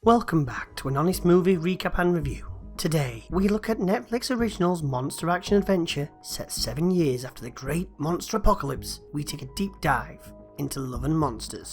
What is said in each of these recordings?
Welcome back to an honest movie recap and review. Today, we look at Netflix Original's monster action adventure set 7 years after the great monster apocalypse. We take a deep dive into Love and Monsters.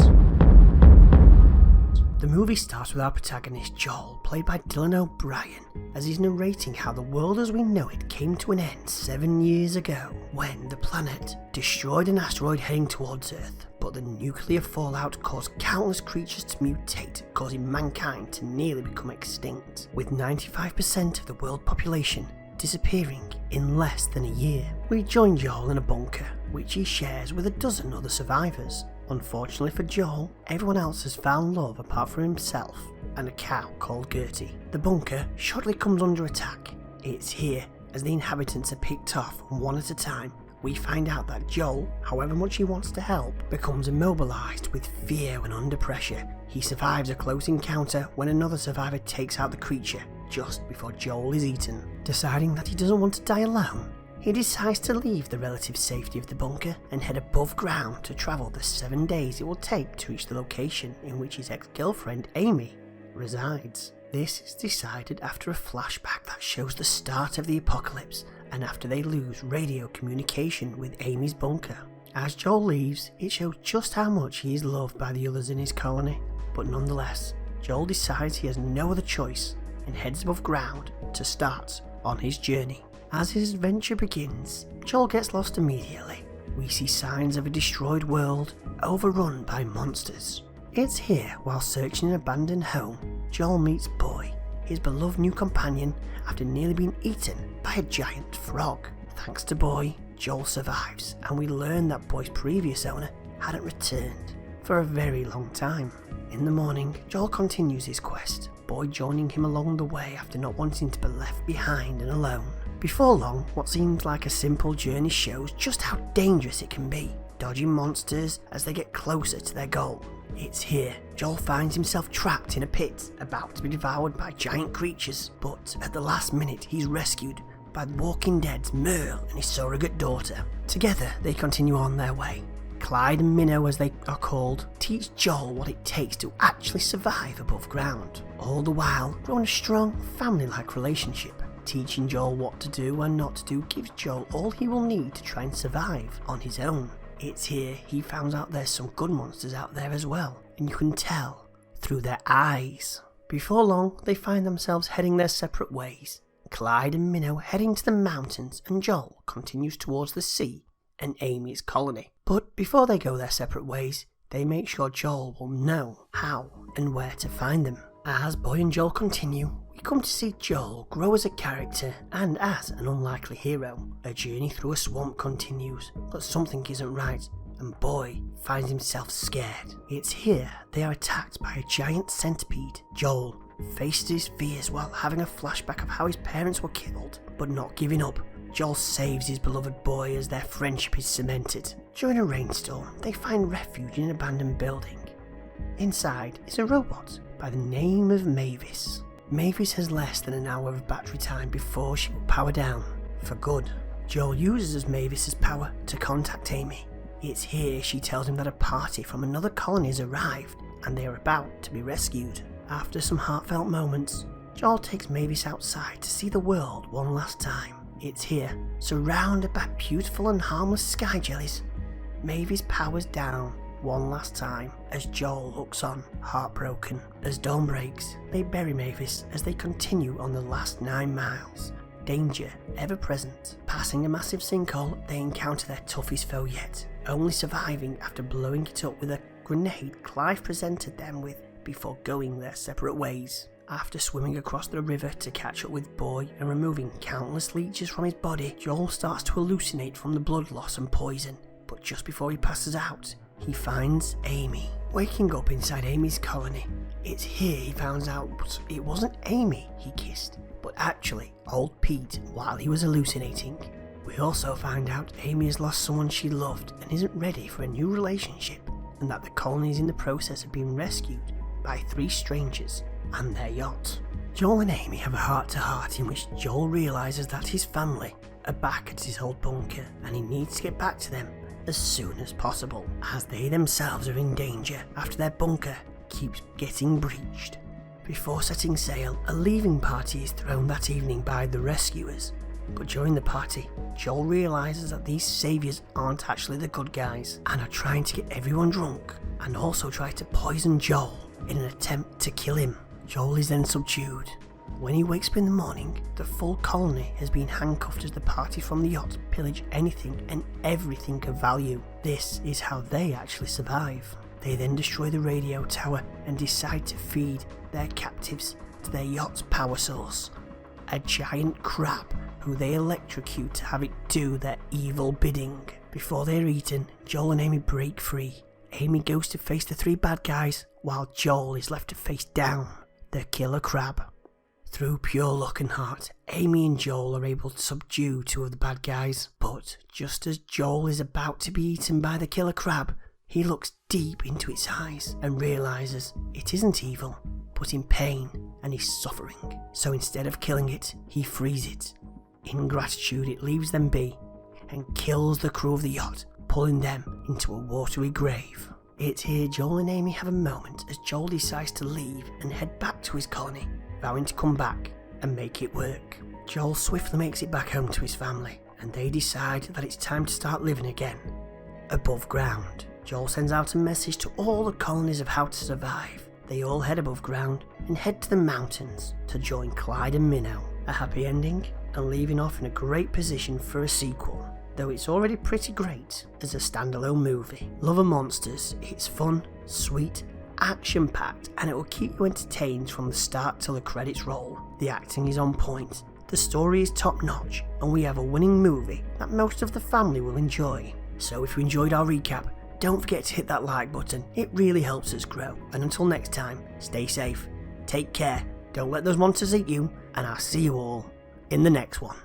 The movie starts with our protagonist Joel, played by Dylan O'Brien, as he's narrating how the world as we know it came to an end 7 years ago, when the planet destroyed an asteroid heading towards Earth, but the nuclear fallout caused countless creatures to mutate, causing mankind to nearly become extinct, with 95% of the world population disappearing in less than a year. We join Joel in a bunker, which he shares with a dozen other survivors. Unfortunately for Joel, everyone else has found love apart from himself and a cow called Gertie. The bunker shortly comes under attack. It's here, as the inhabitants are picked off one at a time, we find out that Joel, however much he wants to help, becomes immobilized with fear when under pressure. He survives a close encounter when another survivor takes out the creature just before Joel is eaten. Deciding that he doesn't want to die alone, he decides to leave the relative safety of the bunker and head above ground to travel the 7 days it will take to reach the location in which his ex-girlfriend Aimee resides. This is decided after a flashback that shows the start of the apocalypse and after they lose radio communication with Aimee's bunker. As Joel leaves, it shows just how much he is loved by the others in his colony, but nonetheless, Joel decides he has no other choice and heads above ground to start on his journey. As his adventure begins, Joel gets lost immediately. We see signs of a destroyed world overrun by monsters. It's here, while searching an abandoned home, Joel meets Boy, his beloved new companion, after nearly being eaten by a giant frog. Thanks to Boy, Joel survives, and we learn that Boy's previous owner hadn't returned for a very long time. In the morning, Joel continues his quest, Boy joining him along the way after not wanting to be left behind and alone. Before long, what seems like a simple journey shows just how dangerous it can be, dodging monsters as they get closer to their goal. It's here, Joel finds himself trapped in a pit, about to be devoured by giant creatures, but at the last minute he's rescued by the Walking Dead's Merle and his surrogate daughter. Together they continue on their way. Clyde and Minnow, as they are called, teach Joel what it takes to actually survive above ground, all the while growing a strong family-like relationship. Teaching Joel what to do and not to do gives Joel all he will need to try and survive on his own. It's here he finds out there's some good monsters out there as well, and you can tell through their eyes. Before long, they find themselves heading their separate ways. Clyde and Minnow heading to the mountains, and Joel continues towards the sea and Aimee's colony. But before they go their separate ways, they make sure Joel will know how and where to find them. As Boy and Joel continue, we come to see Joel grow as a character and as an unlikely hero. A journey through a swamp continues, but something isn't right, and Boy finds himself scared. It's here they are attacked by a giant centipede. Joel faces his fears while having a flashback of how his parents were killed, but not giving up. Joel saves his beloved Boy as their friendship is cemented. During a rainstorm, they find refuge in an abandoned building. Inside is a robot by the name of Mavis. Mavis has less than an hour of battery time before she will power down for good. Joel uses Mavis's power to contact Aimee. It's here she tells him that a party from another colony has arrived and they are about to be rescued. After some heartfelt moments, Joel takes Mavis outside to see the world one last time. It's here, surrounded by beautiful and harmless sky jellies, Mavis powers down one last time as Joel looks on, heartbroken. As dawn breaks, they bury Mavis as they continue on the last 9 miles. Danger ever present. Passing a massive sinkhole, they encounter their toughest foe yet, only surviving after blowing it up with a grenade Clive presented them with before going their separate ways. After swimming across the river to catch up with Boy and removing countless leeches from his body, Joel starts to hallucinate from the blood loss and poison, but just before he passes out, he finds Aimee. Waking up inside Aimee's colony, it's here he finds out it wasn't Aimee he kissed, but actually old Pete while he was hallucinating. We also find out Aimee has lost someone she loved and isn't ready for a new relationship, and that the colony is in the process of being rescued by 3 strangers and their yacht. Joel and Aimee have a heart-to-heart in which Joel realises that his family are back at his old bunker and he needs to get back to them as soon as possible, as they themselves are in danger after their bunker keeps getting breached. Before setting sail, a leaving party is thrown that evening by the rescuers. But during the party, Joel realises that these saviours aren't actually the good guys and are trying to get everyone drunk and also try to poison Joel in an attempt to kill him. Joel is then subdued. When he wakes up in the morning, the full colony has been handcuffed as the party from the yacht pillage anything and everything of value. This is how they actually survive. They then destroy the radio tower and decide to feed their captives to their yacht's power source, a giant crab who they electrocute to have it do their evil bidding. Before they're eaten, Joel and Aimee break free. Aimee goes to face the 3 bad guys, while Joel is left to face down the killer crab. Through pure luck and heart, Aimee and Joel are able to subdue 2 of the bad guys, but just as Joel is about to be eaten by the killer crab, he looks deep into its eyes and realises it isn't evil, but in pain and is suffering. So instead of killing it, he frees it. In gratitude, it leaves them be and kills the crew of the yacht, pulling them into a watery grave. It's here Joel and Aimee have a moment as Joel decides to leave and head back to his colony, vowing to come back and make it work. Joel swiftly makes it back home to his family, and they decide that it's time to start living again, above ground. Joel sends out a message to all the colonies of how to survive. They all head above ground and head to the mountains to join Clyde and Minnow. A happy ending and leaving off in a great position for a sequel, though it's already pretty great as a standalone movie. Love monsters, it's fun, sweet, action-packed, and it will keep you entertained from the start till the credits roll. The acting is on point, the story is top-notch, and we have a winning movie that most of the family will enjoy. So if you enjoyed our recap, don't forget to hit that like button, it really helps us grow. And until next time, stay safe, take care, don't let those monsters eat you, and I'll see you all in the next one.